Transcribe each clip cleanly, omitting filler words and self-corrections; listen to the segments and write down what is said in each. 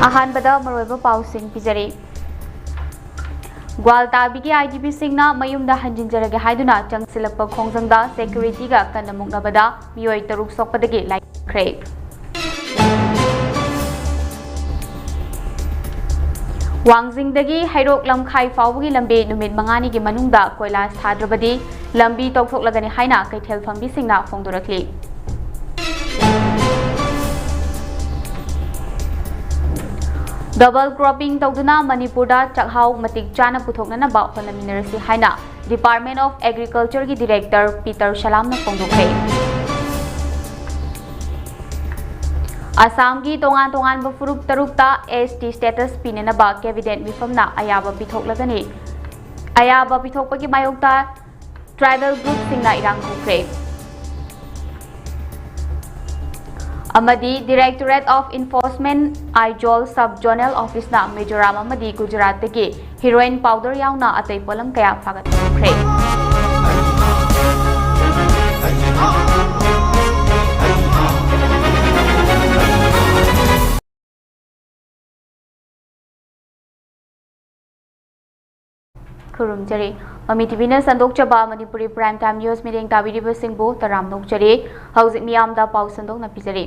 ꯑꯍꯥꯟꯕꯗ ꯃꯔꯣꯏꯕ ꯄꯥꯎꯁꯤꯡ ꯄꯤꯖꯔꯤ ꯒ꯭ꯋꯥꯜꯇꯥꯕꯤꯒꯤ IDPꯁꯤꯡꯅ ꯃꯌꯨꯝꯗ ꯍꯟꯖꯤꯟꯖꯔꯒꯦ ꯍꯥꯏꯗꯨꯅ ꯆꯪꯁꯤꯜꯂꯛꯄ ꯈꯣꯡꯖꯪꯗ ꯁꯦꯀ꯭ꯌꯨꯔꯤꯇꯤꯒ ꯀꯟꯅ ꯃꯨꯛꯅꯕꯗ ꯃꯤꯑꯣꯏ 6 ꯁꯣꯛꯄꯗꯒꯤ ꯂꯥꯏꯈ꯭ꯔꯦ꯫ ꯋꯥꯡꯖꯤꯡꯗꯒꯤ ꯍꯩꯔꯣꯛ ꯂꯝꯈꯥꯏ ꯐꯥꯎꯕꯒꯤ ꯂꯝꯕꯤ ꯅꯨꯃꯤꯠ 5ꯅꯤꯒꯤ ꯃꯅꯨꯡꯗ ꯀꯣꯏꯂꯥꯁ ꯊꯥꯗ꯭ꯔꯕꯗꯤ ꯂꯝꯕꯤ ꯇꯧꯊꯣꯛꯂꯒꯅꯤ ꯍꯥꯏꯅ ꯀꯩꯊꯦꯜ ꯐꯝꯕꯤꯁꯤꯡꯅ ꯐꯣꯡꯗꯣꯔꯛꯂꯤ꯫ ꯗꯕꯜ क्रॉपिंग तौदुना मणिपुरदा चकहाउ मतिक चाना पुथोकननबा होनमिनरसी हाइना डिपार्टमेंट ऑफ एग्रीकल्चर की डायरेक्टर पीटर सलामना फोंदोखे। असम की तोंगान तोंगान फुरुप तरुकता ST स्टेटस पीनेनबा कैबिनेट मिफमना अयाबा पिथोकलगनी अयाबा पिथोकपगी मायोक्ता ट्राइबल ग्रुप सिंगना इरांग होख्रे। अमदी directorate of enforcement Aizawl sub zonal office ना मिजोराम अमदी गुजरात के हीरोइन पाउडर यावना अतै पोलम कया फागतखरे। खुरुमजरी ममी टीवी संदोकचबा Manipuri prime time news medium ताबीरिबसिंगबु तराम नोकजरी हौजिक मियामदा पाउ संदोकना पिजरी।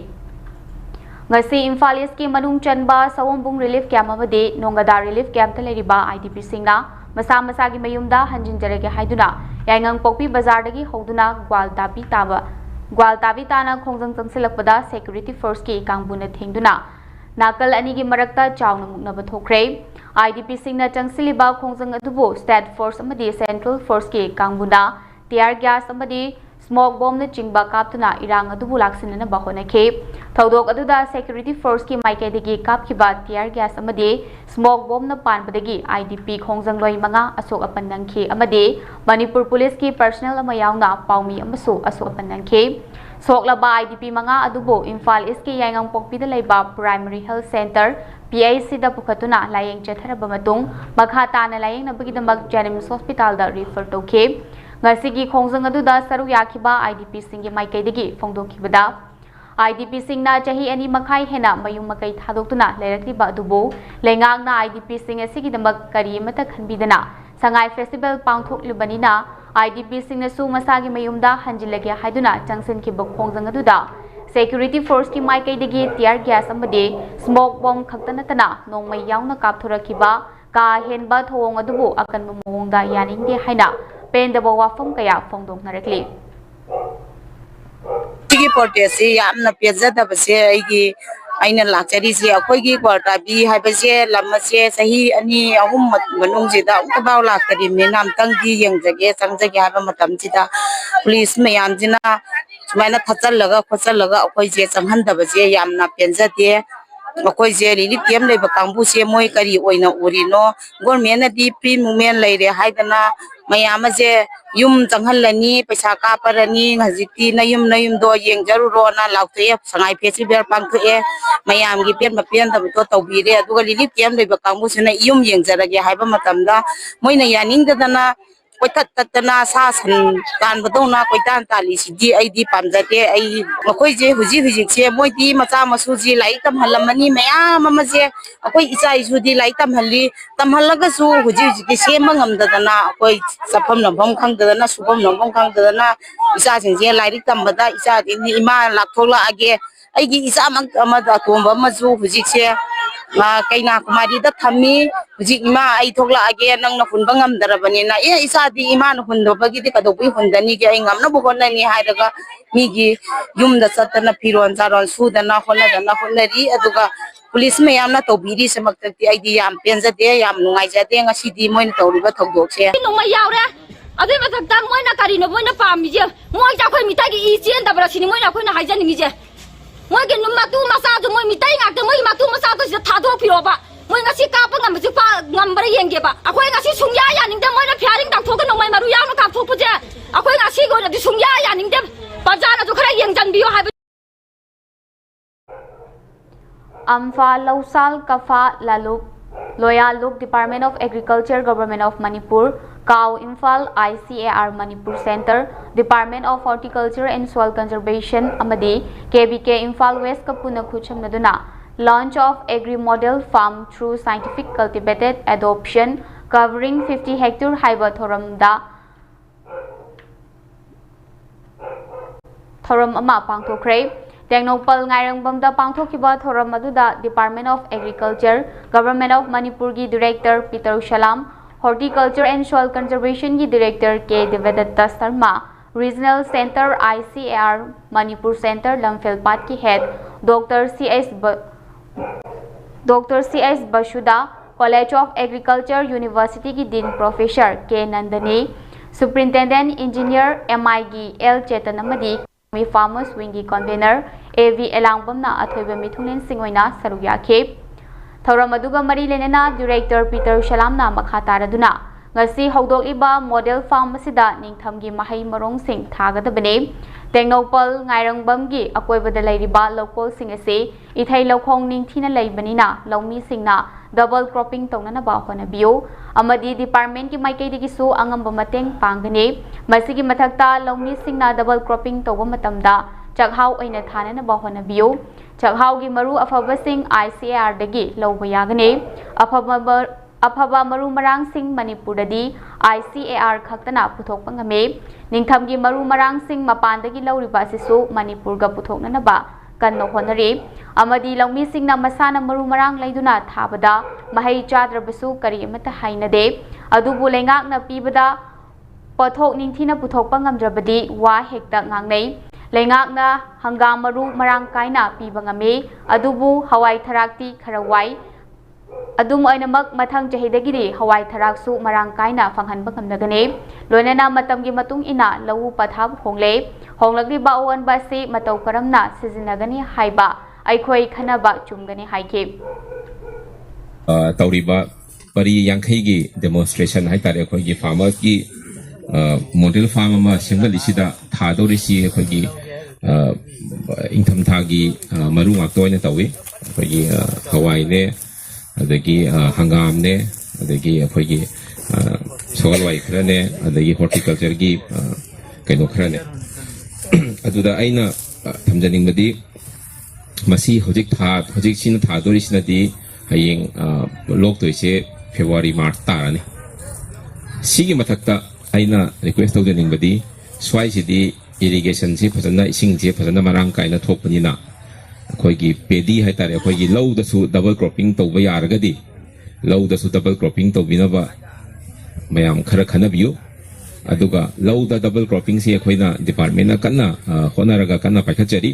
ngasi Imphal East ki manung chanba Sawombung relief camp amadi Nongada relief camp ta leriba IDP singna masa masa gi mayumda hanjinjarege haiduna yaingang pokpi bazar dagi hoduna gwaltabi tana khongjang changsilakpada security force ki kangbuna thengduna nakal ani gi marakta chawna muknaba thokre। IDP singna changsiliba khongjang adubu state force amadi central force ki kangbuna tear gas amadi smoke bomb ने चिंगबा कापतुना इरांग अदुबु लाक्सिनना बहोनखे। थौदोक अदुदा security force की माइकेदगी कापखिबा tier gas अमदे smoke bomb न पानबदगी IDP खोंजंग लोई मंगा असोक अपन नंखे अमदे Manipur police की personal अमा यावना पाउमी अमसो असोक अपन नंखे। सोकलबा IDP मंगा अदुबु Imphal east की याइंगंग पोकपीदा लेबा प्राइमरी हेल्थ सेंटर PIC दा पुखतुना लायेंग चथरबा मतुंग मखा ताना लायेंग नबगीदमक जेनिम्स हॉस्पिटल दा refer तौखे। ngasi khongjang aduda saru yakhiba IDP singi maikaidagi phongdokhibada IDP singna chahi ani makhai hena mayum makai thadoktuna leirakliba adubu lengangna IDP sing asigi damak kari mata khanbidana sangai festival pangthoklibanina IDP singna su masagi mayumda hanjilage haiduna changsinkiba khongjang aduda security force ki maikaidagi tear gas amade smoke bomb khaktanatana nongmai yauna kapthorakiba ka henba thong adubu akanba mongda yaningde haina पेंदबो वाफम कया फोंदोंनरकली। सिगी protest यामना पेजदबसे आइगी आइना लाचरीसे अखोइगी क्वार्टाबी हाइबसे लमसे सही अनि अहुम मनुंगजिदा उतबाव लाकरी मेनाम तंगी यंगजगे संगजगे हाबा मतमजिदा police मयामजिना सुमाइना थचलगा खोचलगा अखोइजे संहनदबसे यामना पेंजदे अखोइजे relief camp लेबा कांबुसे मोय करी ओइना उरिनो government दी pre movement लेरे हाइदना मयामजे युम चंगहलनी पैसा कापरनी हजिती नयुम दो येंगजरुरोना लाउथे संगाई फेस्टिवल पांथए मयामगी पेन मपेन दबतो तौबीरे अदुगा रिलीफ कैम्प लेबा कांबुसना युम येंगजरगे हाइबा मतमदा मोइना यानिंगदना कोइथत ततना सा सन कानबदौना कोइतान ताली सिदी आइदी पामजते आई मखोइजे हुजिसे मोइदी मचा मसुजी लाई तमहलमनी मयाम मजे अखोइ इचा इजुदी लाई तमहली तमहलगसु हुजिके सेमंगमदना अखोइ सफम नभम खंगदना सुबम नभम खंगदना इचा सिंजे लाइरि तमबदा इचा दिनी इमा लाथोला आगे आइगी इचा मंग अमदा तोंबा मजु हुजिसे कईना कुमारी दा थमी हुजि इमा आई थोगला आगे नंगना हुनबा ngamdarabaniना ए इसादी इमान हुनदोबगी दे कदोबी हुनदनी गे ngamna बोगोननी हायरगा मीगी युमदा चतना फिरोन चारोन सुदना होनरी अदुगा पुलिस में यामना तौबीरी समक्तति आइदी याम पेंजदे याम नुंगाइजदे ngasidi मोइन तौरिबा थौदोकसे नुंगा यावरे अदे मथक्ता मोइना करिनो मोइना पामिजे मोइ जाखोइ मिटागी इ चेंदबरा सिनि मोइना खोइना हाइजनिमिजे मोइ के नुमातु मसादु मोइ मिटाई ngakte मोइ मातु मसादु सिदा थादो फिरोबा मोइ ngasi kappa ngamju pa ngambara yengeba akhoi ngasi sungya yaningde moina fiaring dakthok nomai maru yauna kapthok puje akhoi ngasi go na sungya yaningde bazara ju khara yengjanbiyo haiba Amfa Lausal Kafa Laluk Loyal Look Department of Agriculture Government of Manipur Cow Imphal ICAR Manipur Center Department of Horticulture and Soil Conservation Amadi KBK Imphal West Kapuna Khuchamnaduna launch of agri model farm through scientific cultivated adoption covering 50 hectare haiba thoram ama pangthokre Tengnopal Ngairangbamda pangthokiba thoram aduda Department of Agriculture Government of Manipur gi Director Peter Shalam Horticulture and Soil Conservation gi Director K Devadatta Sarma Regional Center ICAR Manipur Center Lamfelpat ki Head Dr. C.S. Bashuda College of Agriculture University ki Dean Professor K Nandani Superintendent Engineer MI gi L Chetanamadi Farmers Wingi Convener AV Elangbamna Athoiba Mithunen Singoina Saruyakhe Thoram aduga mari lenena Director Peter Shalamna Makhataraduna ngasi hawdokliba model farm asida ningthamgi mahai marong sing thagadabane Tengnopal Ngairangbamgi akoibada leiriba local sing ase ithai lokhong ningthina leibanina lawmi singna double cropping tongnana ba honabiyo amadi department ki maikaidigi su angamba mateng panggane masigi mathakta lawmi singna double cropping tawba matamda chakhau aina thanana ba honabiyo chakhau gi maru afaba sing ICAR dagi lawba yagane afaba maru marang sing Manipur dadi ICAR khaktana puthokpa ngame ningthamgi maru marang sing mapandagi lawriba sisu Manipur ga puthoknana ba kanno honari amadi lawmi singna masana maru marang leiduna thabada mahai chadrabasu kari amata hainade adubu lengakna pibada pothok ningthina puthokpa ngamdrabadi wa hekta ngangnei lengakna hangam maru marang kaina piba ngame adubu hawai tharakti kharawai adum ainamak mathang chahidagiri hawai tharaksu marang kaina fanghanba ngamnagane loinana matamgi matung ina lawu pathab hongle honglagri ba owan ba se matau karamna sizinagani haiba aikhoi khanaba chumgani haike tawriba pari yankhai gi demonstration hai tare khoi gi farmers gi model farm ma singalisida thadori si khoi gi ingtham thagi maru ngak toina tawi khoi gi hawai ne adagi hangam ne adagi khoi gi sawalwai khra ne adagi horticulture gi kaino khra ne aduda aina thamjaning badi masi hojik sin thadori sinadi hayeng lok toise February March tarani sigi mathakta aina request tawjaning badi swai sidi irrigation si phajana ising si phajana marang kaina thokpanina khoigi pedi hai tare khoigi low da su double cropping tawba yaragadi low da su double cropping tawbinaba mayam khara khanabiyu aduga low da double cropping si khoina department na kanna honaraga kanna paikachari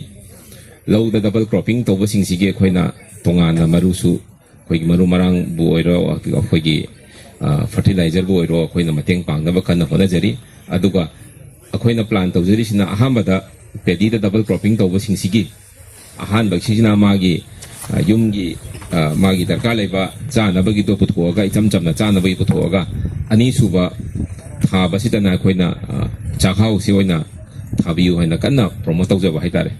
low da double cropping tawba sing si ge khoina tongana marusu khoigi maru marang bu oiro khoigi fertilizer bu oiro khoina mateng pangnaba kanna honajari aduga khoina plan tawjari sina ahambada pedi da double cropping tawba sing si gi ahan baksina magi yumgi magi darkar leba chana bagi to puthoga icham chamna chana bagi puthoga ani suba tha basidana khoina chakhau si oina thabiu haina kanna promote tawjaba haitare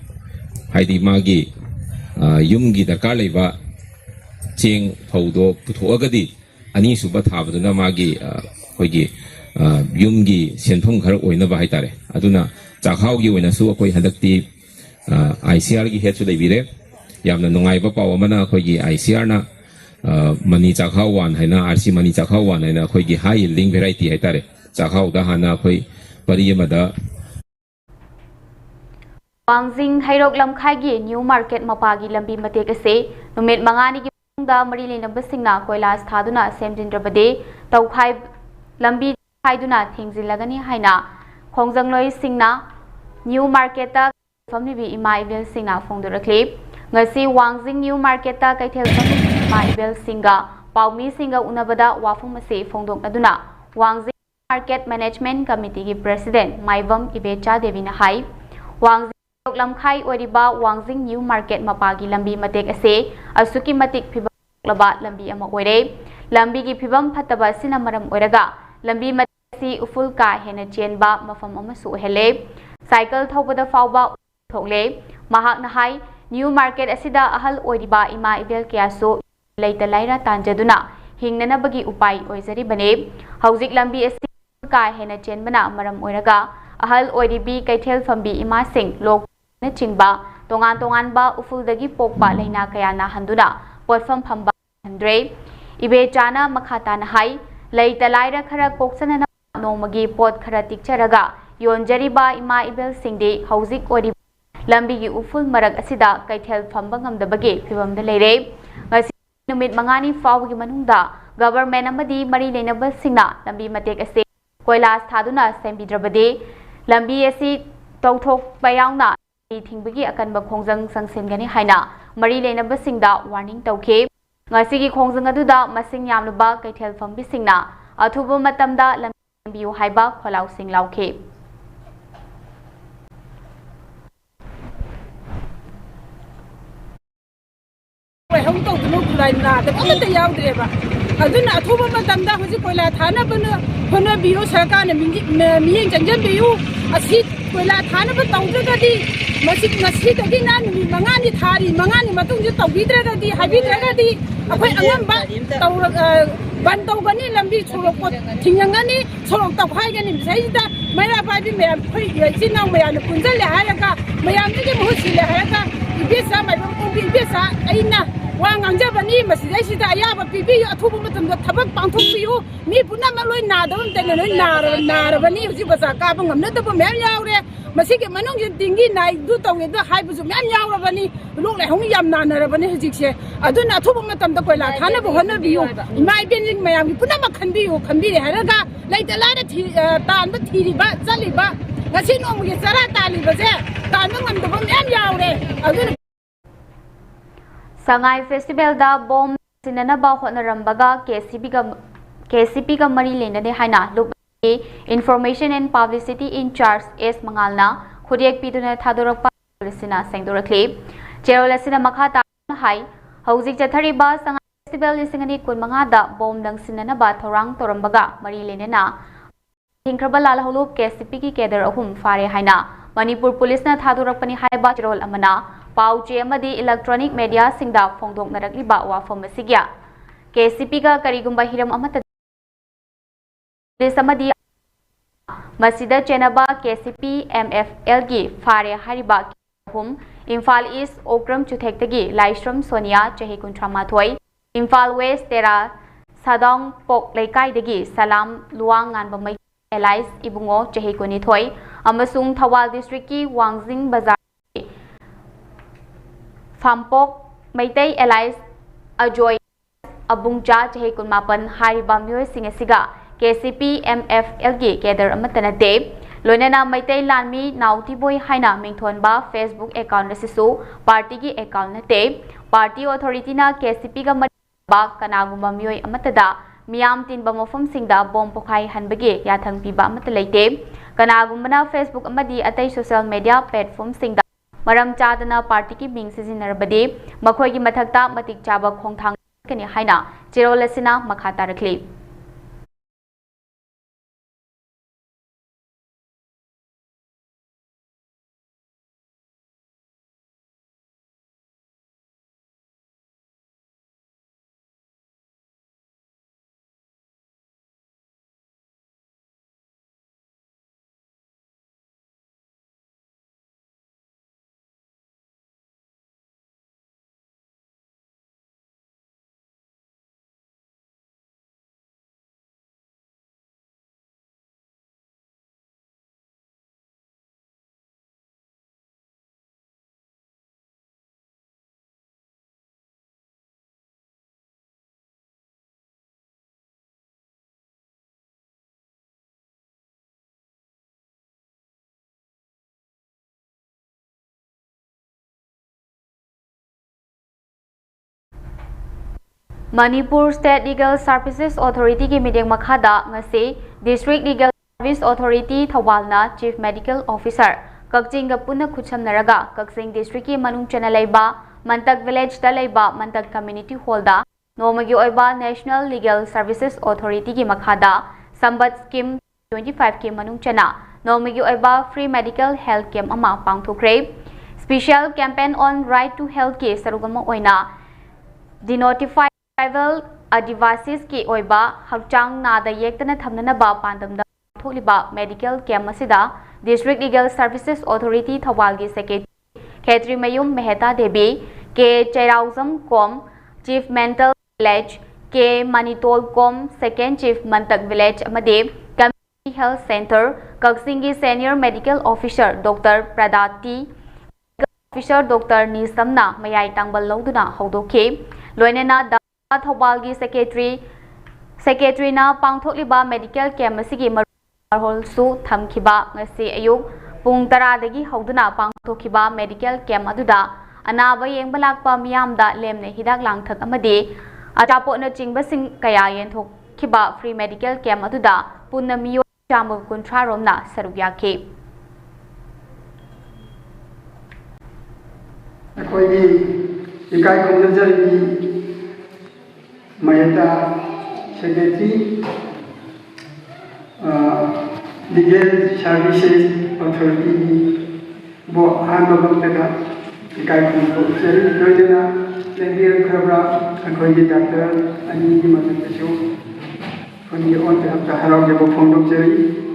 haidi magi yumgi darkar leba cheng phaudo puthogadi ani suba thabaduna magi hoigi yumgi senthom khar oina ba haitare aduna chakhau gi oina su akoi handakti ICR gi head su leibire yamna nungai ba paw mana khoi gi ICR na mani chakhau wan haina RC mani chakhau wan haina khoi gi high yielding variety haitare chakhau da hana khoi pariyamada Wangjing hairok lamkhai gi new market mapagi lambi matek ase numit mangani gi da mari lenaba singna koilas thaduna semjindrabade tawkhai lambi khaiduna thingzilagani haina khongjang singna new market ta famni bi imaivel singna phongdorakle ngasi Wangjing new market ta kaithel famni imaivel singa paumi singa unabada wafum ase phongdoknaduna Wangjing market management committee gi president Maibam Ibecha Devina hai Wangjing lamkhai oriba Wangjing new market mapagi lambi matek ase asuki matik phibam laba lambi ama oire lambi gi phibam phataba sina maram oiraga lambi matek si uful ka hena chenba mafam ama su hele cycle thobada fawba thokle mahak na hai new market asida ahal oiriba ima ibel kyaso leita laira tanjaduna hingnana bagi upai oizari bane haujik lambi asi ka hena chenbana maram oiraga ahal oiribi kaithel fambi ima sing lok na chingba tongan tonganba ufuldagi pokpa leina kaya nahanduna potfam phamba handre ibe chana makhata na hai leita laira khara koksana nomagi pot khara tikcharaga yonjariba ima ibel singde hauzik ori lambigi uful marak asida kaithel phamba ngamdabage phibamda leire ngasi numit mangani fawgi manungda government amadi mari leinaba singna lambi matek ase koilas thaduna sembidrabade lambi asi tawthok payauna thingbugi akanba khongjang sangsengani haina mari leinaba singda warning tawkhe ngasigi khongjang aduda masing yamlaba kaithel fambi singna athuba matamda lambiu haiba kholau sing laukhe hong tau dulu kulai na da kuma ta yaw direba aduna athuba matamda hoji koila thana bana hona biu sarkar na miyeng janjan biu asi koila thana ba tawdra gadi masik nasi dagi na ni mangani thari mangani matung ji tawbidra gadi habidra gadi akhoi angam ba taw ban taw gani lambi chorok pot thingyangani chorok taw khai gani sai da maya ba bi me khoi jinang maya na punjal le haraka mayam ji mu sile haraka ibesa mai ba bi ibesa aina wangang jabani masjid sida ayaba pipi athubu matamda thabak pangthokpiu mi punama loi nadam tena loi narabani huji basa ka bangam na tabu mem yawre masige manung jin tingi nai du tawge da haibu ju mem yawrabani lok le hong yam nanarabani hujikse aduna athubu matamda koila thana bu hona biu imai benjing mayam gi punama khanbi re haraga laita lana tan ba thiri ba chali ba ngasi nom gi chara tali ba je tan ngam da mem yawre aduna Sangai Festival da bom sinanaba hotnarambaga KCP ga mari lenade haina luk Information and Publicity in Charge S Mangalna khodiek piduna thadorakpa polisina sengdorakle cherolasina makhata hai hauzik chathariba Sangai Festival lisingani kunmanga da bom dang sinanaba thorang torambaga mari lenena thingkraba lal holup KCP ki keder ahum fare haina Manipur Police na thadorakpani haiba cherol amana pauche amadi electronic media singda phongdok narakliba wafam asigya KCP ga karigumba hiram amata samadi masida chenaba KCP MFL gi fare hariba hum Imphal East Okram Chuthektagi Laishram Sonia Chahi Kuntramathoi Imphal West Tera Sadong Pok Laikai dagi Salam Luang Nganbamai Elais Ibungo Chahi Kunithoi amasung Thawal District ki Wangjing Bazar Fampok Maitai Elais Ajoy Abungja Chahi Kunmapan Hariba Myoy Singasiga KCP MFL gi keder amatanate loinana Maitai Lanmi Nauti Boy Haina Mingthonba Facebook account rasisu party gi account nate party authority na KCP ga ba kanagumba myoy amatada miyam tinba mofam singda bom pokhai hanbage yathang piba amata leite kanagumna Facebook amadi atai social media platform singda maram chadana party ki ming sizinarbade makhoi gi mathakta matik chaba khongthang kani haina cherolasina makhata rakli Manipur State Legal Services Authority ki meeting makhada ngase District Legal Service Authority Thawalna Chief Medical Officer Kakjing ga punna khuchamnaraga Kakjing District ki manung chana laiba Mantak Village da laiba Mantak Community Hall da nomagi oiba National Legal Services Authority ki makhada Sambat Scheme 25 ki manung chana nomagi oiba Free Medical Health Camp ama pangthokre Special Campaign on Right to Health ki sarugama oina denotify tribal Adivasis ki oiba hakchang nada yektana thamnana ba pandamda tholiba medical camp asida District Legal Services Authority Thawal gi secretary Khetrimayum Mehta Devi, K. Chairauzam Kom, Chief Mental Village, K. Manitol Kom, Second Chief Mantak Village Amade, Community Health Center, Kaksingi Senior Medical Officer Dr. Pradati, Officer Dr. Nisamna, Mayai Tangbal Lauduna, Hodoke, Loinena Da Thobalgi Secretary na Pangthokliba Medical Camp Sigi Marholsu Thamkiba, Ngasi Ayuk, Pung Taradagi Hoduna Pangthokiba Medical Camp Aduda, Anaba Yengbalakpa Miamda Lemne Hidak Langthak Amade, Atapo na Jingbasing Kayayan Thokiba Free Medical Camp Aduda, Punamiyo Jamu Kuntraromna Sarugyake. Ikai Konthujam Maheta Secretary, Legal Services Authority, Bo Hamabaka, Ikai Konthujam, Lodena, Lendir Khabra, and Kogi Doctor, and Yimata Show, from the on the Harab Fondok.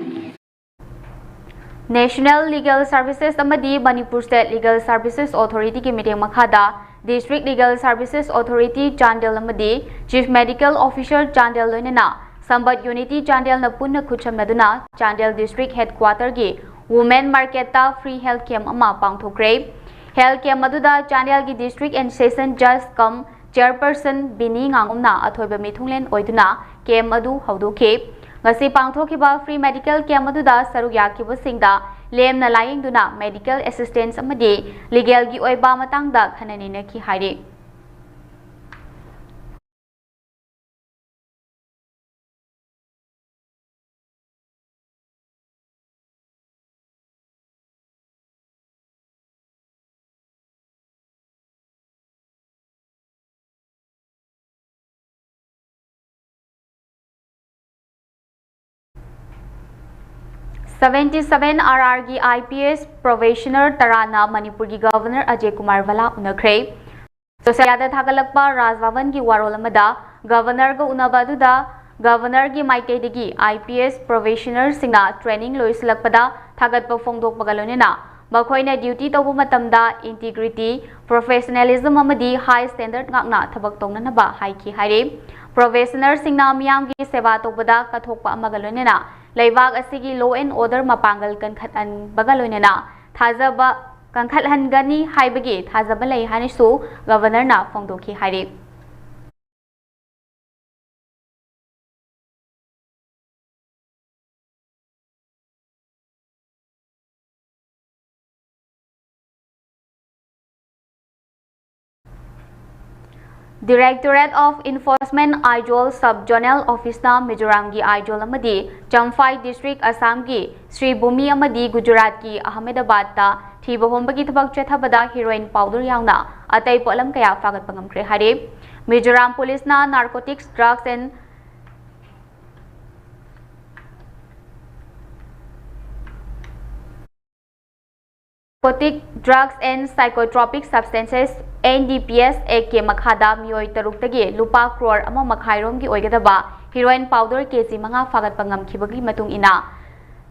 National Legal Services Amadi Manipur State Legal Services Authority ki meeting makhada District Legal Services Authority Chandel Amadi Chief Medical Officer Chandel Loinena Sambat Unity Chandel na punna khucham naduna Chandel District Headquarter gi Women Market ta Free Health Camp ama pangthokre Health Camp maduda Chandel gi District and Session Judge cum Chairperson Bini ngangumna athoiba mithunglen oiduna camp adu haudoke Ngasi pangthokiba free medical camp aduda saruk yakiba singda lemna layengduna medical assistance amadi legal gi oiba matangda khananina ki haire. (77) RRG IPS Probationer Tarana Manipur ki Governor Ajay Kumar Vala unakre. Sosiada thagalakpa Rajbhavan ki warol amada Governor ga unaba aduda Governor ki maikei dagi IPS Probationer singna training loislakpada thagatpa fongdokpaga loinena makhoina duty tawbu matamda integrity professionalism amadi high standard ngakna thabak tongnanaba haiki haire. Probationer singna miyam gi seva tawbada kathokpa amaga loinena Laibag asigi law and order mapangal kankatan bagaloinena thazaba kankathan gani haibagi thazaba lai hanisu governor na fongdoki haire. Directorate of Enforcement Ijol Sub-Zonal Office na Mizoram gi Ijol amadi Champhai District Assam gi Sri Bhumi amadi Gujarat ki Ahmedabad ta thiba hombagi thabak chethabada heroin powder yauna atai polam kaya fagat pangamkre hare. Mizoram Police na Narcotics Drugs and Psychotropic Substances NDPS Act ke makhada mioi taruk tagi lupa crore ama makhairom gi oigadaba heroin powder kg manga fagat pangam khibagi matung ina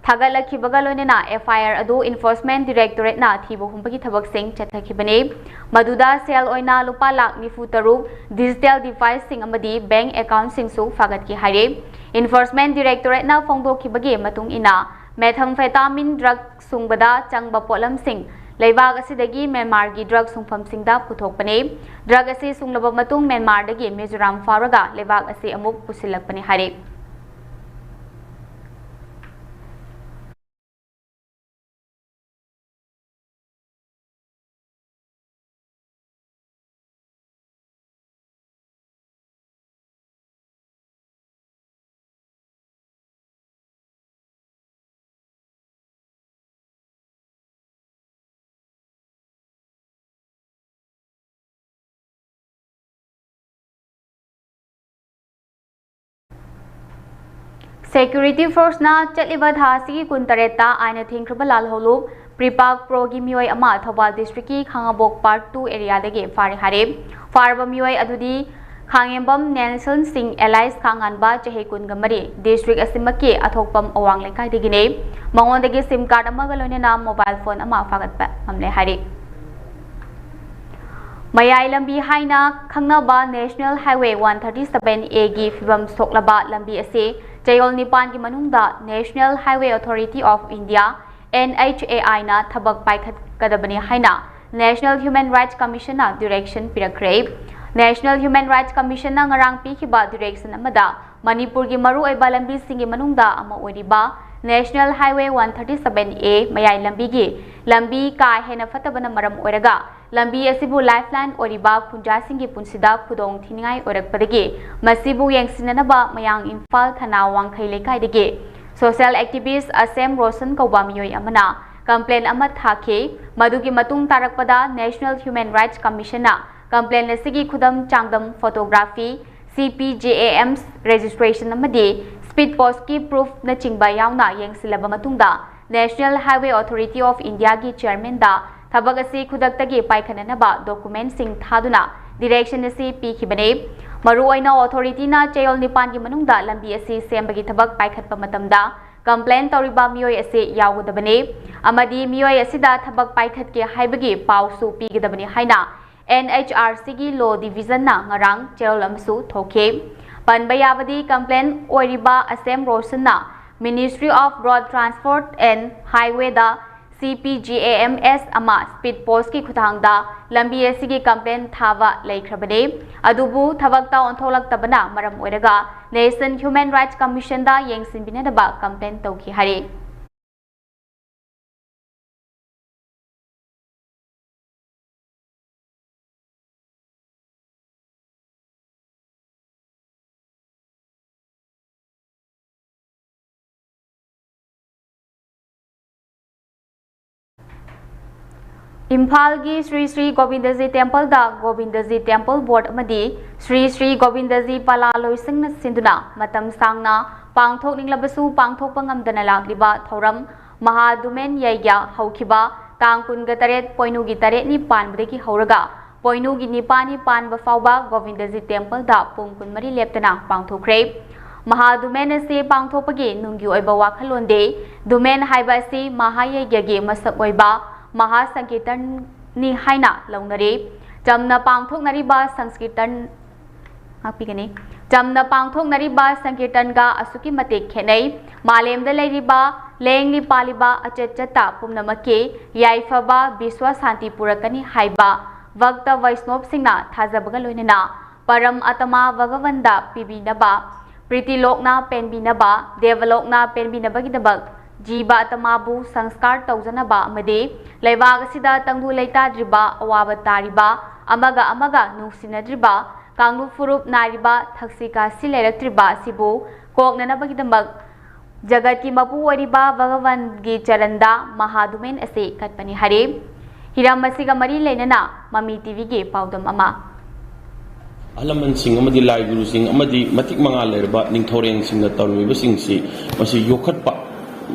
thagala khibaga loinena FIR adu Enforcement Directorate na thibo humbagi thabak sing chathakhibane maduda sel oina lupa lakh nifu taruk digital device sing amadi bank account sing su fagat ki haire. Enforcement Directorate na fongdokhibagi matung ina methamphetamine drug sungbada changba polam sing Laibag asidagi Myanmar gi drug sungpham singda puthokpane drug asi sunglaba matung Myanmar dagi Mizoram faraga laibag asi amuk pusilakpane hare. Security Force na chatliba thasi kuntareta aina thingkraba lalholu Pripak Progi mioi ama Thobal District ki Khangabok Part 2 area dage fari hare farba mioi adudi Khangembam Nelson Singh Elias Khanganba Chehekun gamari district asimaki athokpam awang lengkai digine mangon dage SIM card ama galone na mobile phone ama fagat pa mamle hare. Mayai lambi haina khangnaba National Highway 137A gi fibam soklaba lambi ase chayol nipan gi manungda National Highway Authority of India NHAI na thabak paikhat kadabani haina National Human Rights Commission na direction pirakre. National Human Rights Commission na ngarang pikhiba direction amada Manipur gi maru oiba lambi singi manungda ama oiriba National Highway 137A mayai lambi gi lambi ka hena fatabana maram oiraga lambi asibu lifeline oriba khunja singi punsida khudong thiningai orakpadagi masibu yengsinanaba mayang Imphal thana wangkhai lekai dege social activist Asem Rosen kauba miyoi amana complaint ama thake madugi matung tarakpada National Human Rights Commission na complaint asigi khudam changdam photography CPJAM's registration amadi speed post ki proof na chingba yauna yengsilaba matungda National Highway Authority of India gi chairman da thabak asi khudaktagi paikhananaba document sing thaduna direction asi pikhibane maru oina authority na chayol nipan gi manungda lambi asi sembagi thabak paikhatpa matamda complaint toriba miyoi ase yawudabane amadi miyoi asida thabak paikhat ke haibagi pausu pigidabane haina NHRC gi law division na ngarang chayol amsu thoke panbayabadi complaint oiriba Asem Rosen na Ministry of Road Transport and Highway da CPGAMS ama speed post ki khutangda lambi asigi complaint thava laikhrabane adubu thabakta ontholaktabana maram oiraga National Human Rights Commission da yengsinbinadaba complaint tawki hari Imphal gi Sri Sri Govindaji Temple da Govindaji Temple Board amadi Sri Sri Govindaji Pala loisingna sinduna matam sangna pangthok ninglabasu pangthok pangamdana lagliba thoram Mahadumen Yaiya Haukiba Tangkun Gataret Poinu Gitaret ni Panbadeki Hauraga Poinu gi Nipani Panba Fauba Govindaji Temple da Pungkun Mari Leptana Pangthokre Mahadumen ase pangthokpagi nunggi oiba wakhalonde Dumen haiba ase Mahayaiya gi masak oiba Mahasankirtan ni haina launare jamna pangthok nariba sankirtan apigani jamna pangthok nariba sankirtan ga asuki mate khenai malemda leiriba lengli paliba achachata pumnamake yaifaba biswa santi purakani haiba vakta vaisnov singna thajabaga loinana param atama bhagavanda pibinaba priti lokna penbinaba devalokna penbinaba gidabak Jiba tamabu sanskar taujanaba amade leibag asida tangdu leitadriba awaba tariba amaga nungsinadriba kanglu furup nariba thaksika sileraktriba sibu koknanabagidambak jagat ki mapu wariba bhagavan gi charanda Mahadumen ase katpani hare hiram masiga mari leinana Mami TV gi paudam ama Alaman sing amadi lai guru sing amadi matik manga lerba ningthoreng sing na tawriba sing si masi yokhat pa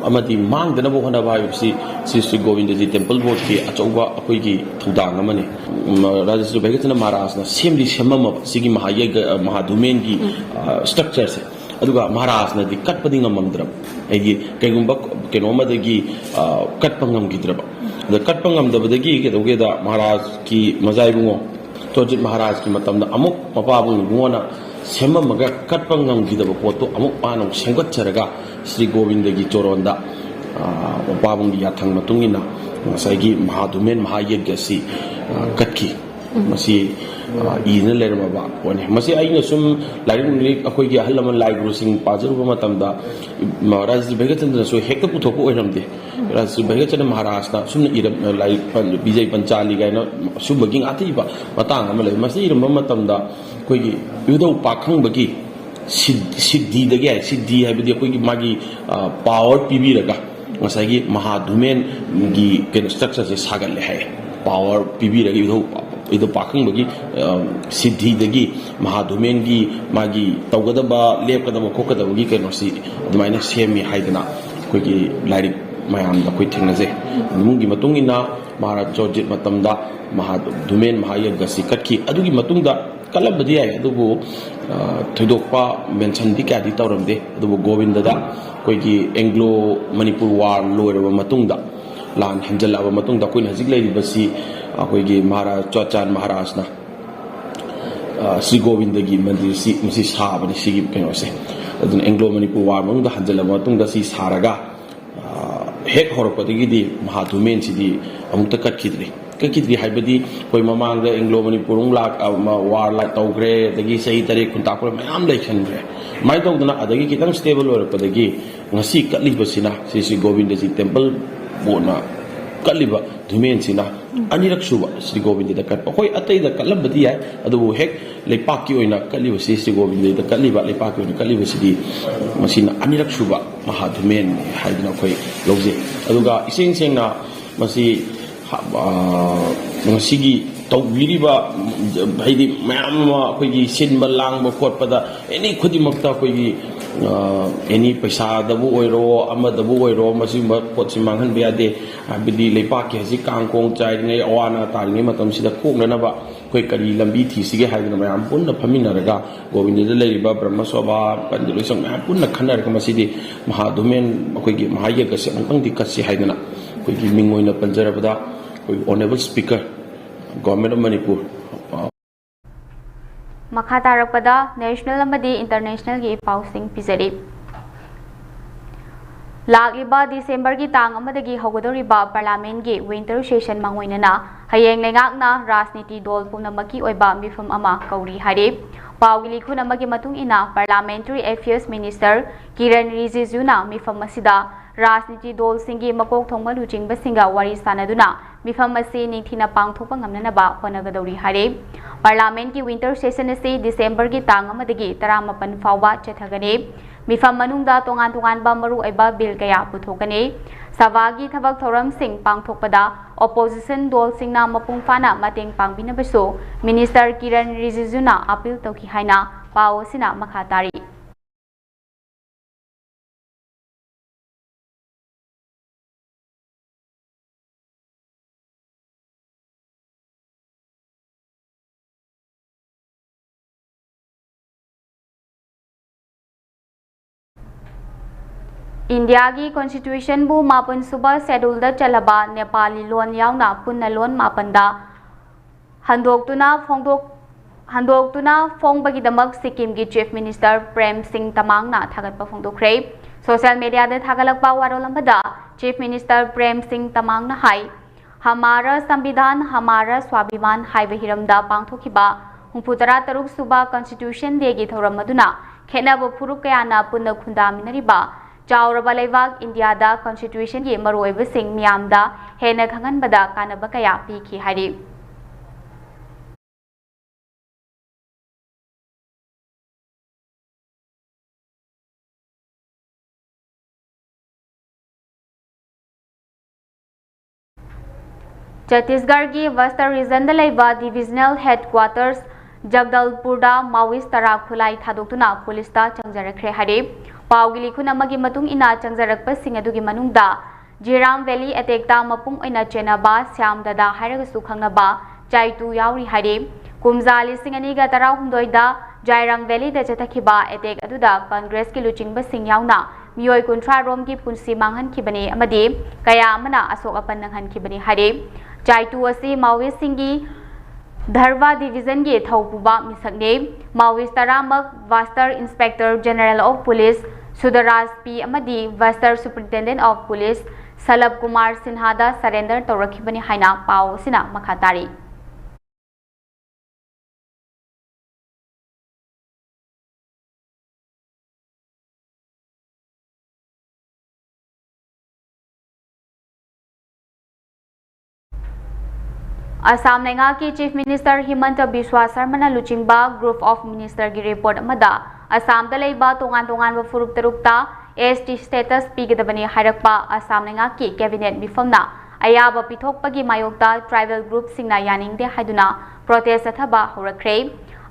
amadi mang dana bo hana bai si Sri Govindaji Temple Board ki achauba akoi ki thudang amane Rajasthan Bhagatana Maharaj na semli semama sigi Mahadumen gi structure se aduga Maharaj na di katpading amamdram egi kaigumba kenoma dagi katpangam gidraba the katpangam dabadagi ke dogeda Maharaj ki mazai bungo Tojit Maharaj ki matamda amuk mapabung bungona semamaga katpangam gidaba poto amuk panong senggatcharaga Sri Govindagi Choronda mapabung gi yathang matungina ngasai Mahadumen Mahayagya si katki masi ina lerma ba wani masi aina sum lairing akoi gi halaman lai guru sing pajaru matamda Maharaj Bhagatana so hekta puthoku oiramde Raj Bhagatana Maharaj na sum iram lai Vijay Panchali gaina subaging atiba matang amale masi iram matamda koi gi yudau pakhang bagi siddhi dagi ai siddhi habidi koi gi magi power pibiraga ngasai gi Mahadumen gi ken structure se sagal le hai power pibiraga yudau ido pakhang bagi siddhi dagi Mahadumen gi magi tawgadaba lepkadaba khokadaba gi keno si dumaina semi haidana koi gi lairik mayam da koi thingnaje mungi matungina Maharaj Jojit matamda Mahadumen Mahayagya si katki adugi matungda kalabadi ai adubu thidokpa mention di kadi tawramde adubu Govinda da koi gi Anglo Manipur war loiraba matungda lan hanjalaba matungda koi hajik leiri basi ꯑꯩꯈꯣꯏꯒꯤ ꯆꯣꯆꯥꯟ ꯃꯍꯥꯔꯥꯖꯅ ꯁ꯭ꯔꯤ ꯒꯣꯕꯤꯟꯗꯒꯤ ꯃꯟꯗꯤꯔꯁꯤ ꯃꯁꯤ ꯁꯥꯕꯅꯤ ꯁꯤꯒꯤ ꯀꯩꯅꯣꯁꯦ ꯑꯗꯨꯅ Anglo Manipur war ꯃꯅꯨꯡꯗ ꯍꯟꯖꯤꯜꯂꯕ ꯃꯇꯨꯡꯗ ꯁꯤ ꯁꯥꯔꯒ ꯍꯦꯛ ꯍꯧꯔꯛꯄꯗꯒꯤꯗꯤ ꯃꯍꯥꯙꯨꯃꯦꯟꯁꯤꯗꯤ ꯑꯃꯨꯛꯇ ꯀꯠꯈꯤꯗ꯭ꯔꯤ ꯍꯥꯏꯕꯗꯤ ꯑꯩꯈꯣꯏ ꯃꯃꯥꯡꯗ ꯑꯦꯡꯒ꯭ꯂꯣ ꯃꯅꯤꯄꯨꯔ ꯋꯥꯔ ꯇꯧꯈ꯭ꯔꯦ ꯑꯗꯒꯤ ꯆꯍꯤ 3 ꯈꯨꯟꯇꯥꯛꯄ ꯃꯌꯥꯝ ꯂꯩꯈꯟꯈ꯭ꯔꯦ ꯑꯗꯨꯃꯥꯏꯅ ꯇꯧꯗꯅ ꯑꯗꯒꯤ ꯈꯤꯇꯪ ꯁ꯭ꯇꯦꯕꯜ ꯑꯣꯏꯔꯛꯄꯗꯒꯤ ꯉꯁꯤ ꯀꯠꯂꯤꯕꯁꯤꯅ ꯁꯤ ꯒꯣꯕꯤꯟꯗꯖꯤ ꯇꯦꯝꯄꯜ ꯕꯣꯔꯗꯅ ꯀꯠꯂꯤꯕ ꯙꯨꯃꯦꯟꯁꯤꯅ ꯑꯅꯤꯔꯛ ꯁꯨꯕ ꯁ꯭ꯔꯤ ꯒꯣꯕꯤꯟꯗꯗ ꯀꯠꯄ ꯑꯩꯈꯣꯏ ꯑꯇꯩꯗ ꯀꯠꯂꯝꯕꯗꯤ ꯌꯥꯏ ꯑꯗꯨꯕꯨ ꯍꯦꯛ ꯂꯩꯄꯥꯛꯀꯤ ꯑꯣꯏꯅ ꯀꯠꯂꯤꯕꯁꯤ ꯁ꯭ꯔꯤ ꯒꯣꯕꯤꯟꯗꯗ ꯀꯠꯂꯤꯕ ꯂꯩꯄꯥꯛꯀꯤ ꯑꯣꯏꯅ ꯀꯠꯂꯤꯕꯁꯤꯗꯤ ꯃꯁꯤꯅ ꯑꯅꯤꯔꯛ ꯁꯨꯕ ꯃꯍꯥꯙꯨꯃꯦꯟ ꯍꯥꯏꯗꯅ ꯑꯩꯈꯣꯏ ꯂꯧꯖꯩ ꯑꯗꯨꯒ ꯏꯁꯦꯡ ꯁꯦꯡꯅ ꯃꯁꯤ ꯉꯁꯤꯒꯤ ꯇꯧꯕꯤꯔꯤꯕ ꯍꯥꯏꯗꯤ ꯃꯌꯥꯝ ꯑꯃ ꯑꯩꯈꯣꯏꯒꯤ ꯁꯤꯟꯕ ꯂꯥꯡꯕ ꯈꯣꯠꯄꯗ ꯑꯦꯅꯤ ꯈꯨꯗꯤꯡꯃꯛꯇ ꯑꯩꯈꯣꯏꯒꯤ ꯑꯦꯅꯤ ꯄꯩꯁꯥꯗꯕꯨ ꯑꯣꯏꯔꯣ ꯑꯃꯗꯕꯨ ꯑꯣꯏꯔꯣ ꯃꯁꯤꯒꯨꯝꯕ ꯄꯣꯠꯁꯤ ꯃꯥꯡꯍꯟꯕ ꯌꯥꯗꯦ ꯍꯥꯏꯕꯗꯤ ꯂꯩꯄꯥꯛꯀꯤ ꯍꯧꯖꯤꯛ ꯀꯥꯡꯈꯣꯡ ꯆꯥꯏꯔꯤꯉꯩ ꯑꯋꯥ ꯑꯅꯥ ꯇꯥꯔꯤꯉꯩ ꯃꯇꯝꯁꯤꯗ ꯀꯣꯛꯅꯅꯕ ꯑꯩꯈꯣꯏ ꯀꯔꯤ ꯂꯝꯕꯤ ꯊꯤꯁꯤꯒꯦ ꯍꯥꯏꯗꯅ ꯃꯌꯥꯝ ꯄꯨꯟꯅ ꯐꯝꯃꯤꯟꯅꯔꯒ ꯒꯣꯕꯤꯟꯗꯗ ꯂꯩꯔꯤꯕ ꯕ꯭ꯔꯍ꯭ꯃꯁꯣꯚꯥ ꯄꯟꯗꯤꯠ ꯂꯣꯏꯁꯪ ꯃꯌꯥꯝ ꯄꯨꯟꯅ ꯈꯟꯅꯔꯒ ꯃꯁꯤꯗꯤ ꯃꯍꯥꯙꯨꯃꯦꯟ ꯑꯩꯈꯣꯏꯒꯤ ꯃꯍꯥꯌꯒꯁꯤ ꯑꯃꯨꯛꯇꯪꯗꯤ ꯀꯠꯁꯤ ꯍꯥꯏꯗꯅ ꯑꯩꯈꯣꯏꯒꯤ ꯃꯤꯡ ꯑꯣꯏꯅ ꯄꯟꯖꯔꯕꯗ ꯑꯩꯈꯣꯏ honourable speaker government of Manipur ꯃꯈꯥ ꯇꯥꯔꯛꯄꯗ ꯅꯦꯁꯅꯦꯜ ꯑꯃꯗꯤ ꯏꯟꯇꯔꯅꯦꯁꯅꯦꯜꯒꯤ ꯄꯥꯎꯁꯤꯡ ꯄꯤꯖꯔꯤ ꯂꯥꯛꯂꯤꯕ ꯗꯤꯁꯦꯝꯕꯔꯒꯤ ꯇꯥꯡ ꯑꯃꯗꯒꯤ ꯍꯧꯒꯗꯧꯔꯤꯕ ꯄꯥꯔꯂꯤꯌꯥꯃꯦꯟꯠꯀꯤ ꯋꯤꯟꯇꯔ ꯁꯦꯁꯟ ꯃꯥꯡꯑꯣꯏꯅꯅ ꯍꯌꯦꯡ ꯂꯩꯉꯥꯛꯅ ꯔꯥꯖꯅꯤꯇꯤ ꯗꯣꯜ ꯄꯨꯝꯅꯃꯛꯀꯤ ꯑꯣꯏꯕ ꯃꯤꯐꯝ ꯑꯃ ꯀꯧꯔꯤ ꯍꯥꯏꯔꯤ ꯄꯥꯎꯒꯤ ꯂꯤꯈꯨꯟ ꯑꯃꯒꯤ ꯃꯇꯨꯡ ꯏꯟꯅ ꯄꯥꯔꯂꯤꯌꯥꯃꯦꯟꯇꯔꯤ ꯑꯦꯐꯤꯌꯔꯁ ꯃꯤꯅꯤꯁꯇꯔ ꯀꯤꯔꯟ ꯔꯤꯖꯤꯖꯨꯅ ꯃꯤꯐꯝ ꯑꯁꯤꯗ ꯔꯥꯖꯅꯤꯇꯤ ꯗꯣꯜꯁꯤꯡꯒꯤ ꯃꯀꯣꯛ ꯊꯣꯡꯕ ꯂꯨꯆꯤꯡꯕꯁꯤꯡꯒ ꯋꯥꯔꯤ ꯁꯥꯟꯅꯗꯨꯅ ꯃꯤꯐꯝ ꯑꯁꯤ ꯅꯤꯡꯊꯤꯅ ꯄꯥꯡꯊꯣꯛꯄ ꯉꯝꯅꯅꯕ ꯍꯣꯠꯅꯒꯗꯧꯔꯤ ꯍꯥꯏꯔꯤ ꯄꯥꯔꯂꯤꯌꯥꯃꯦꯟꯠꯀꯤ ꯋꯤꯟꯇꯔ ꯁꯦꯁꯟ ꯑꯁꯤ ꯗꯤꯁꯦꯝꯕꯔꯒꯤ ꯇꯥꯡ 1ꯗꯒꯤ 19 ꯐꯥꯎꯕ ꯆꯠꯊꯒꯅꯤ ꯃꯤꯐꯝ ꯃꯅꯨꯡꯗ ꯇꯣꯉꯥꯟꯕ ꯃꯔꯨꯑꯣꯏꯕ ꯕꯤꯜ ꯀꯌꯥ ꯄꯨꯊꯣꯛꯀꯅꯤ ꯁꯚꯥꯒꯤ ꯊꯕꯛ ꯊꯧꯔꯝꯁꯤꯡ ꯄꯥꯡꯊꯣꯛꯄꯗ ꯑꯣꯄꯣꯖꯤꯁꯟ ꯗꯣꯜꯁꯤꯡꯅ ꯃꯄꯨꯡ ꯐꯥꯅ ꯃꯇꯦꯡ ꯄꯥꯡꯕꯤꯅꯕꯁꯨ ꯃꯤꯅꯤꯁꯇꯔ ꯀꯤꯔꯟ ꯔꯤꯖꯤꯖꯨꯅ ꯑꯄꯤꯜ ꯇꯧꯈꯤ ꯍꯥꯏꯅ ꯄꯥꯎ ꯑꯁꯤꯅ ꯃꯈꯥ ꯇꯥꯔꯤ इंडिया की कॉन्स्टिट्यूशन बु मापन सुबह शेड्यूल दा चलबा नेपाली लोन यावना पुन्ना लोन मापनदा हंदोक्तुना फोंगबगीदमक सिक्किम की chief minister Prem Singh तमांगना थागतपा फोंदोखरे social media दा थागलकपा वारोलंबदा chief minister Prem Singh तमांगना high हमारा संविधान हमारा स्वाभिमान हाइबे हिरमदा पांगथोखिबा 63 सुबा कॉन्स्टिट्यूशन डे की थौरम मदुना खेनाबो फुरुक कयाना पुन्ना खुंदामिनरिबा चाउरबा लेवाक इंडिया दा कॉन्स्टिट्यूशन की मरुओइबसिंग मियामदा हेना खंगनबदा कानबा कया पीखी हारि छत्तीसगढ़ की Bastar region divisional headquarters Jagdalpur Maoist तरा खुलाई थादोक्तुना पुलिस चंजरख्रे हारि पाउगी लिखुन अमगी मतुंग इना चंजरकपसिंग अदुगी मनुंगदा जिराम वैली अटेक्ता मपुंग ओइना चेनाबा श्याम ददा हाइरगसु खंगनबा चाइतु यावरी हारि कुमजा 2019 जायराम वैली दा चथखिबा अटेक अदुदा कांग्रेस की लुचिंगबसिंग यावना मियोय 30 रोम की पुंसी मांगहनखिबने अमदी कया अमना असोक अपन नंगहनखिबने हारि चाइतु असी माओइस्टसिंगी धरवा डिविजन के थौपुबा मिसकने माओइस्ट तरामक वास्टर inspector general of police Sudraj P अमदी वास्टर superintendent of police Salab Kumar सिन्हादा सरेंडर तौरखिबने हाइना पाव सिना मखातारी असम लेंगा की चीफ मिनिस्टर हिमंत बिस्वा शर्मा लुचिंगबा ग्रुप ऑफ मिनिस्टर की रिपोर्ट अमदा असम दलेबा तोंगान फुरुप तरुक्ता एसटी स्टेटस पीगदबने हाइरक्पा असम लेंगा की कैबिनेट मिफमना अयाब पिथोकपगी मायोक्ता ट्राइबल ग्रुप सिंगना यानिंगदे हाइदुना प्रोटेस्ट अथबा होरख्रे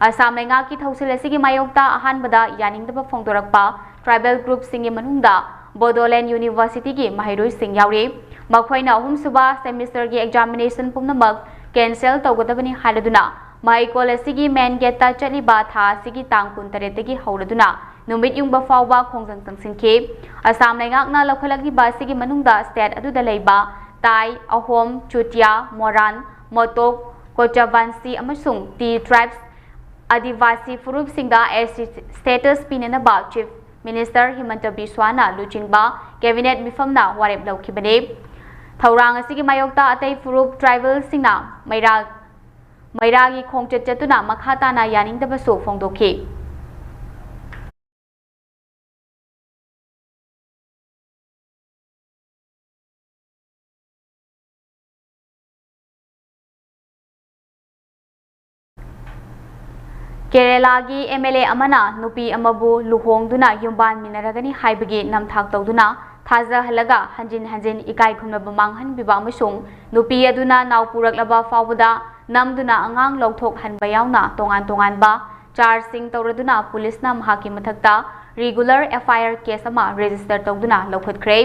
असम लेंगा की थौसिल असिगी मायोक्ता अहानबदा यानिंगदबा फोंदोरक्पा ट्राइबल ग्रुप सिंगी मनुंगदा बोडोलैंड यूनिवर्सिटी की महिरोई सिंग यावरी मखोइना अहुमसुबा सेमिस्टर की एग्जामिनेशन पुनमक कैंसल तौगदबनी हाइरदुना माइकोल असिगी मेन गेटा चलिबा था सिगी तांग 19 हौरदुना नुमित युंगबा फावबा खोंजंग तंगसिंखि असम लेंगाकना लौखलगिबा सिगी मनुंगदा स्टेट अदुदा लेबा ताई अहोम चुटिया Moran Motok, Kochavansi amasung T tribes Adivasi Furup Singda status pinanaba Chief Minister Himanta Biswana Luchingba Cabinet Mifamna Warep Laukibane Taurang asigi mayokta atay Furup tribal singna Mairagi Khongchat Chatuna Makhata na yaning dabaso Fongdoki Kerala gi MLA amana nupi amabu luhongduna yumban minaragani haibagi namthak tawduna thaza halaga hanjin ikai khumnaba manghan biba amasung nupi aduna nawpuraklaba fawbada namduna angang lawthok hanba yauna tongan ba charge sing tawraduna police na mahaki mathakta regular FIR case ama register tawduna lawkhatkhre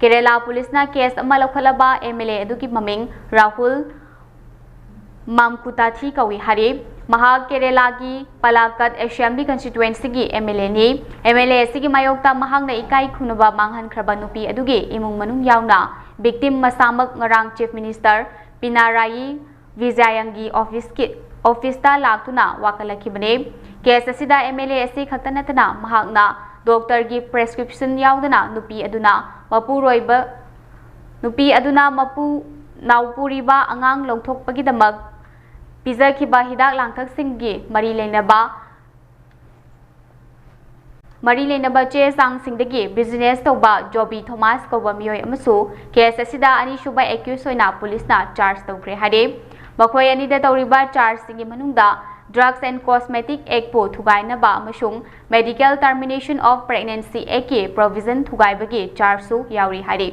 Kerala police na case ama lawkhalaba MLA aduki maming Rahul Mamkutathi kawi hari Maha Kerala gi Palakat Assembly constituency gi MLA sigi mayokta mahang na ikai khunaba manghan khraba nupi adugi imung manung yauna victim masamak ngarang Chief Minister Pinarayi Vijayangi office ta laktuna wakalakibane case asida MLA asi khaktanatana mahakna doctor gi prescription yaudana nupi aduna mapu naupuriba angang longthokpagidamak Pizza kiba hidak langthak singgi mari leinaba che sang singdagi business toba Joby Thomas koba miyoi amasu case asida ani shuba accused oina police na charge tawkre hade makhoi ani da tawriba charge singi manungda Drugs and Cosmetic Act po thugainaba amasung Medical Termination of Pregnancy Act ki provision thugaibagi charge su yauri hade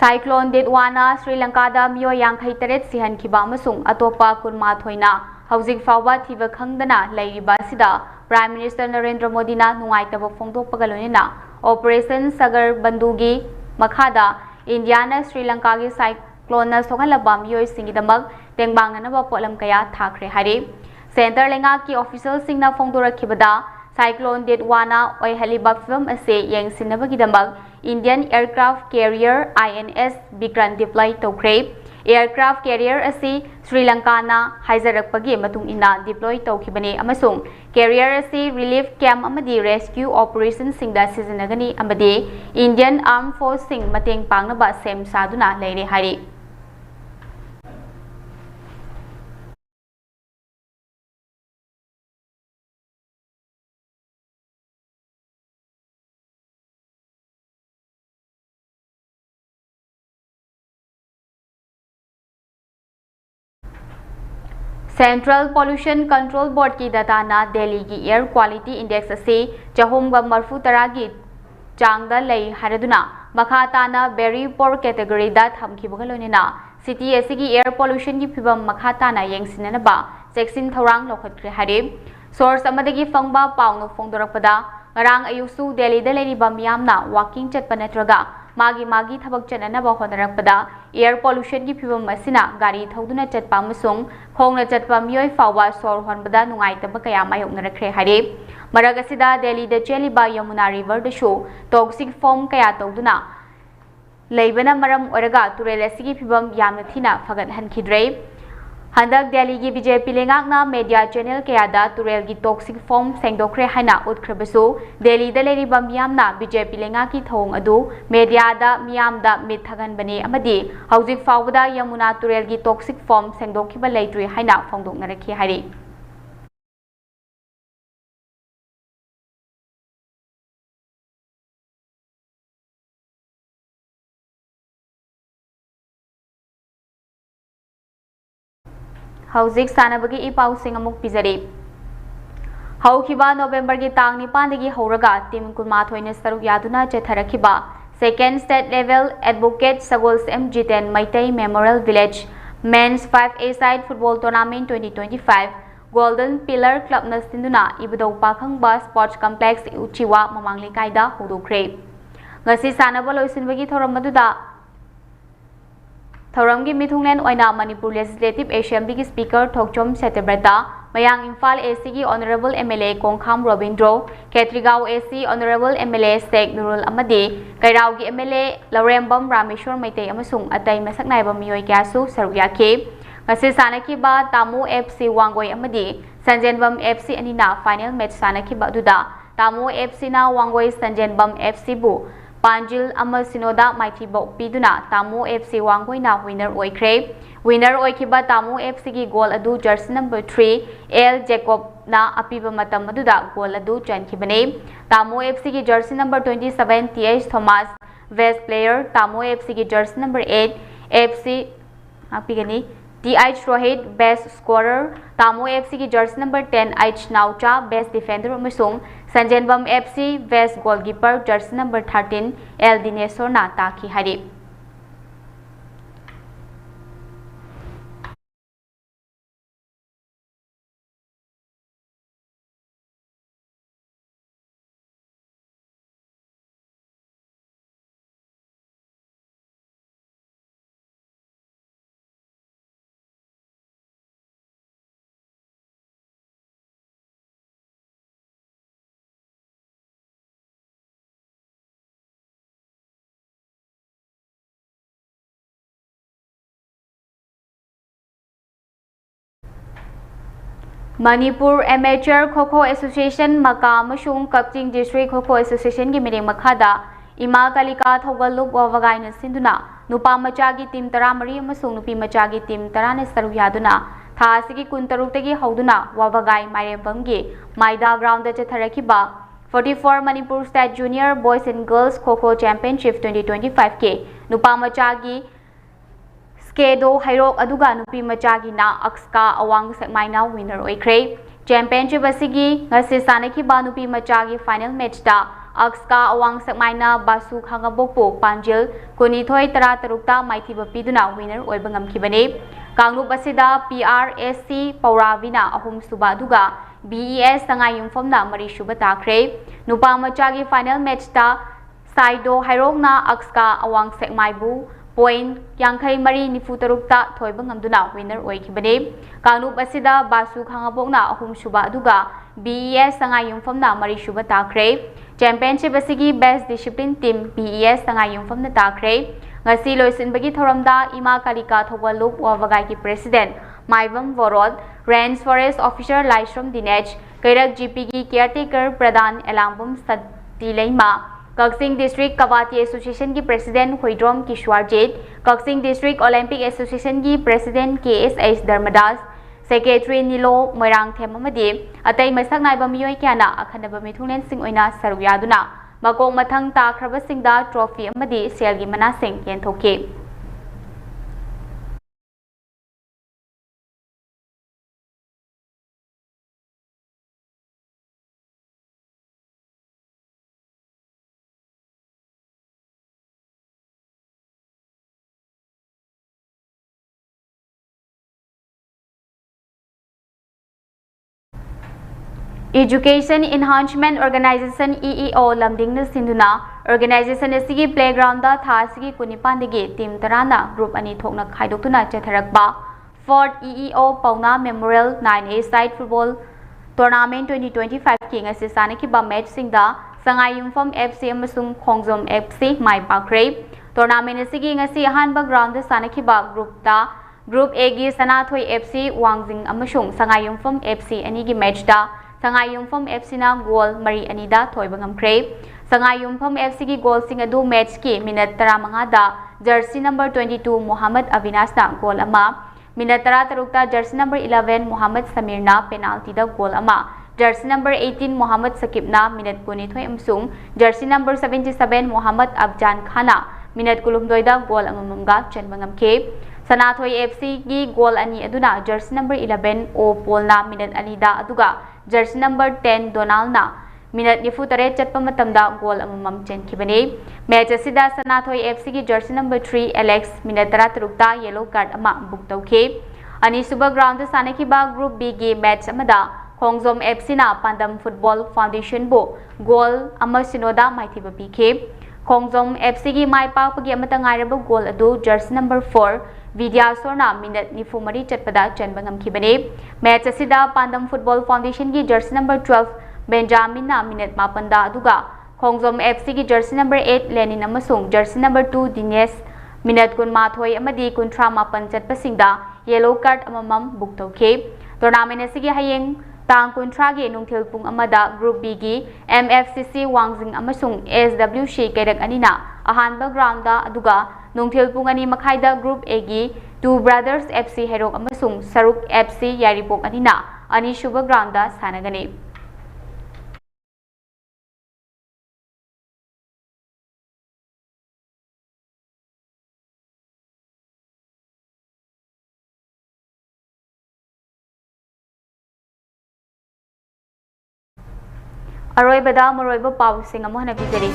Cyclone Detwana Sri Lanka da myo yangkhai taret sihan khiba amasung atopa kunma thoina hauzik fawba thiba khangdana leiriba sida Prime Minister Narendra Modi na nungaitaba phongdokpaga loina Operation Sagar Bandugi makhada India na Sri Lanka gi cyclone na sogalaba myo singidamak tengbangna polam kaya thakre hari Center lenga ki official singna phongdorakhibada Cyclone Detwana oihaliba film ase yengsinnabagidamak Indian aircraft carrier INS Bikran deploy tawkre aircraft carrier asi Sri Lanka na haizarakpagi matung ina deploy tawkhibane amasung carrier asi relief camp amadi rescue operation singda sizinagani amade Indian Armed Force sing mateng pangnaba sem saduna leire hari Central Pollution Control Board ki data na Delhi ki air quality index ase chahumga marfu taragi changda lei haraduna makhata na very poor category da thamkibagaloina city ase ki air pollution ki phibam makhata na yengsinana ba cheksin thorang lokhatkre hare source amadagi fangba paunu phongdorakpada ngarang ayusu Delhi da leriba miyamna walking chatpa natraga magi thabak chananaba honarakpada air pollution ki phibam asina gari thoduna chatpa amasung khongna chatpa miyoi fawa sor honbada nungaitaba kaya mayoknarakre hare marag asida Delhi da cheliba Yamuna river da show toxic foam kaya toduna leibana maram oraga turel asigi phibam yamna thina fagat hankhidre Handak Delhi ki BJP lengakna media channel kayada turel ki toxic foam sengdokre haina utkhrabasu Delhi da leriba miyamna BJP lengaki thong adu media da miyamda mithagan bani amadi hauzik fawda Yamuna turel ki toxic foam sengdokhiba leitri haina phongdoknarakhi hari Hauzik sanabagi ipau sing amuk pizari Haukiba November gi tang nipandagi horaga tim kunmathoina saruk yaduna chetharakhiba second state level advocate Sagols M10 Maitai Memorial Village Men's 5A side football tournament 2025 Golden Pillar Club na sinduna ibudau pakhangba sports complex uchiwa mamangli kaida hodokre ngasi sanaba loisinbagi thoram maduda Thoramgi Mithunglen Oina Manipur Legislative Assembly Speaker Thokchom Setebrata Mayang Imphal AC Honorable MLA Kongkham Robindro, Ketrigao AC Honorable MLA Sheikh Nurul Amadi, Kairaugi MLA Laurembam Rameshwar Maitei amasung atay masaknaibam miyoy kasu saruyaki. Ngasi sanakiba Tamu FC Wanggoy Amadi, Sanjenbam FC anina final match sanakiba duda. Tamu FC na Wanggoy Sanjenbam FC bu. Panjil Amal Sinoda Maitibok Piduna, Tamu FC Wanggoy na winner oikre. Winner oikiba Tamu FC ki goal adu jersey number 3 L Jacob na apiba matam maduda goal adu chankibane. Tamu FC ki jersey number 27 TH Thomas best player. Tamu FC ki jersey number 8 FC apigani TH Rohit best scorer. Tamu FC ki jersey number 10 H Naucha best defender amasung Sanjenbam FC best goalkeeper jersey number 13 L Dinesor na taki hari. Manipur Amateur Kho-Kho Association Maka Mashung Kakching District Kho-Kho Association ki miring makhada Ima Kalika Thogalup Wavagai na sinduna Nupa Machagi Team Taramari amasung Nupi Machagi Team Tarane Saruyaduna Tha asigi Kuntaruktagi hauduna Wavagai Mairembamgi Maida Ground da chatharakiba 44 Manipur State Junior Boys and Girls Kho-Kho Championship 2025 ke Nupa Machagi Skedo Hairok aduga nupi machagi na Akska Awang Sekmaina winner oikre. Championship asigi ngasi sanakiba nupi machagi final match da Akska Awang Sekmaina Basu Khangabokpo Panjil Kunithoi Tara Tarukta Maithiba Piduna winner oibangamkibane. Kanglup asida PRSC Pauravina ahum suba aduga BES Sangai Yumfomna Mari Shuba takre. Nupa machagi final match da Saido Hairok na Akska Awang Sekmaibu Point Yankai Mari Nifutarukta Toibangamduna winner oikibane. Kanglup asida Basu Khangabokna ahum shuba aduga BES Sangai Yumfomna Mari Shuba takre. Championship asigi best discipline team BES Sangai Yumfomna takre. Ngasi loisinbagi thoramda Ima Kalika Thogalup Wavagai ki President Maibam Vorod, Range Forest Officer Laishram Dinej, Kairak GP ki Caretaker Pradhan Elambum Satilaima, Kaksing District Kawati Association ki President Huidrom Kishwarjit, Kaksing District Olympic Association ki President KSH Dharmadas, Secretary Nilo Moirang Themamadi, Atay Masak Naiba Miyoy Kiana, Akhanaba Mithulen Sing Oina Saruyaduna, Makong Mathang Takraba Singda Trophy Amadi, Selgi Manasing Yentoke. Education Enhancement Organization EEO Lamdingna Sinduna Organization asigi playground da tha asigi kunipandagi team tarana group ani thokna khaidokuna chatharakba 4th EEO Pauna Memorial 9A Side Football Tournament 2025 king asisana ki ba match singda Sangai Yumphom FC amasung Khongjom FC mai pakre tournament asigi ngasi ahanba ground da sanaki ba group A gi Sanathoi FC Wangjing amasung Sangai Yumphom FC ani gi match da Sangai Yumphom FC na goal Mari Anida Thoibangamkre. Sangai Yumphom FC ki goal sing adu match ki minute 35 da jersey number 22 Muhammad Avinash na goal ama. Minute 36 da jersey number 11 Muhammad Samir na penalty da goal ama. Jersey number 18 Muhammad Sakib na minute 22 amsung. Jersey number 77 Muhammad Abjan Khana minute 22 da goal amamga chanbangamke. Sanathoi FC ki goal ani aduna jersey number 11 O Paul na minute anida aduga jersey number 10 Donald na minute nifutare chatpa matamda goal amamam chenkibane. Match asida Sanathoi FC ki jersey number 3 Alex minute 36 ta yellow card ama book tawke. Ani suba ground da sanakiba group B gi match amada Khongjom FC na Pandam Football Foundation bo goal ama sinoda maithiba pike. Khongjom FC ki mai pakpagi amata ngairaba goal adu jersey number 4 Vidyasorna minute nifumari chatpada chanbangam kibane. Match asida Pandam Football Foundation ki jersey number 12 Benjamin na minute mapanda aduga Khongjom FC ki jersey number 8 Lenin amasung jersey number 2 Dines minute kun mathoi amadi kuntra mapan chatpasingda yellow card amamam book tawkhe. Tournament asigi hayeng tang kuntra gi nungthil pung amada Group B gi MFCC Wangjing amasung SWC Kerak anina ahanba ground da aduga nungthil pung ani makhaida Group A gi Two Brothers FC Herok amasung Saruk FC Yaripok anina ani shuba ground da sanagani. Aroibada Moroiba Pau Sing Amohana Vizari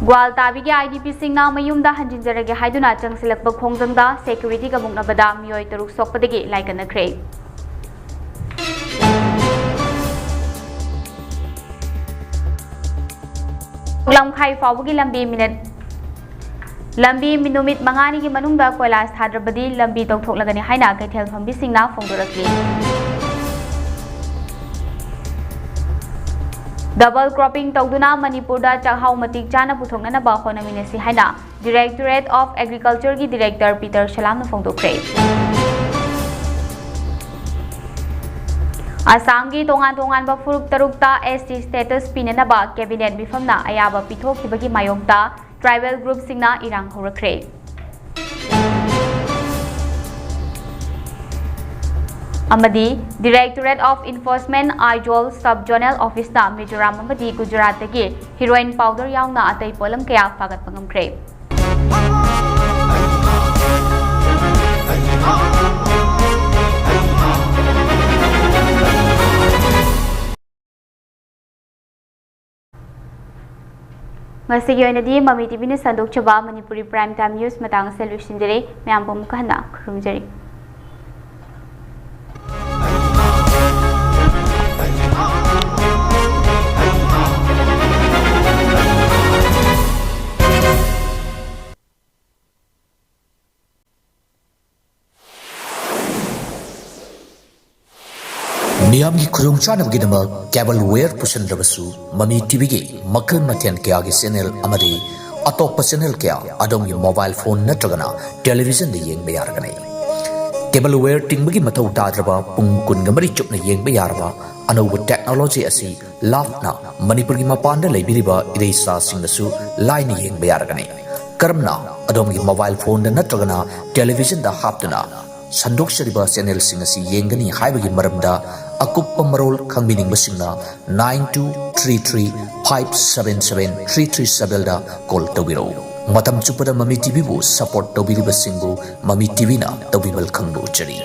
Gwal Tabi IDP Sing na Mayumda Hanjinjarage Haiduna Changsilakba Khongjangda Security Gamuknabada Miyoi Taruk Sokpadagi Laikana Kray Lamkhai Fawagi Lambi Minute Lambi Minumit Mangani ki Manungda Koilas Hadrabadi Lambi Tokthok Haina Kaithel Fambi Singna Fongdorakli Double cropping tawduna Manipurda chakhau matik chana puthokna ba honaminasi haina Directorate of Agriculture ki Director Peter Shalam na phongdokre Assam ki tongan ba furuk tarukta ST status pinana ba cabinet bifamna ayaba pithokibagi mayokta tribal group singna irang horakre Amadi Directorate of Enforcement Ijol Sub-Zonal Office na Mizoram amadi Gujarat dagi heroin powder yauna atay polam kaya fagat pangamkre. Ngasigi oinadi Mami TV ni sandok chaba Manipuri Prime Time News matang solution jere mayam pamukahna khurumjari. Miyam ki khurung chana gi dama cable wire pusan rabasu Mami TV gi makal mathen kya gi channel amari atop channel kya adom gi mobile phone natragana television de yeng bayar ganai cable wire tingbagi mathau tadraba pung kun gamari chupna yeng bayarba anauba technology asi lafna Manipur gi mapanda leibiriba ireisa singnasu line yeng bayar ganai karamna adom gi mobile phone da natragana television da haptuna Sandok Shariba channel singasi yengani haibagi maramda akuppa marol khangbining basingna 9233577337 da call tawiro matam chupada Mami TV bu support tawbiri basingbu Mami TV na tawbibal khangbu chari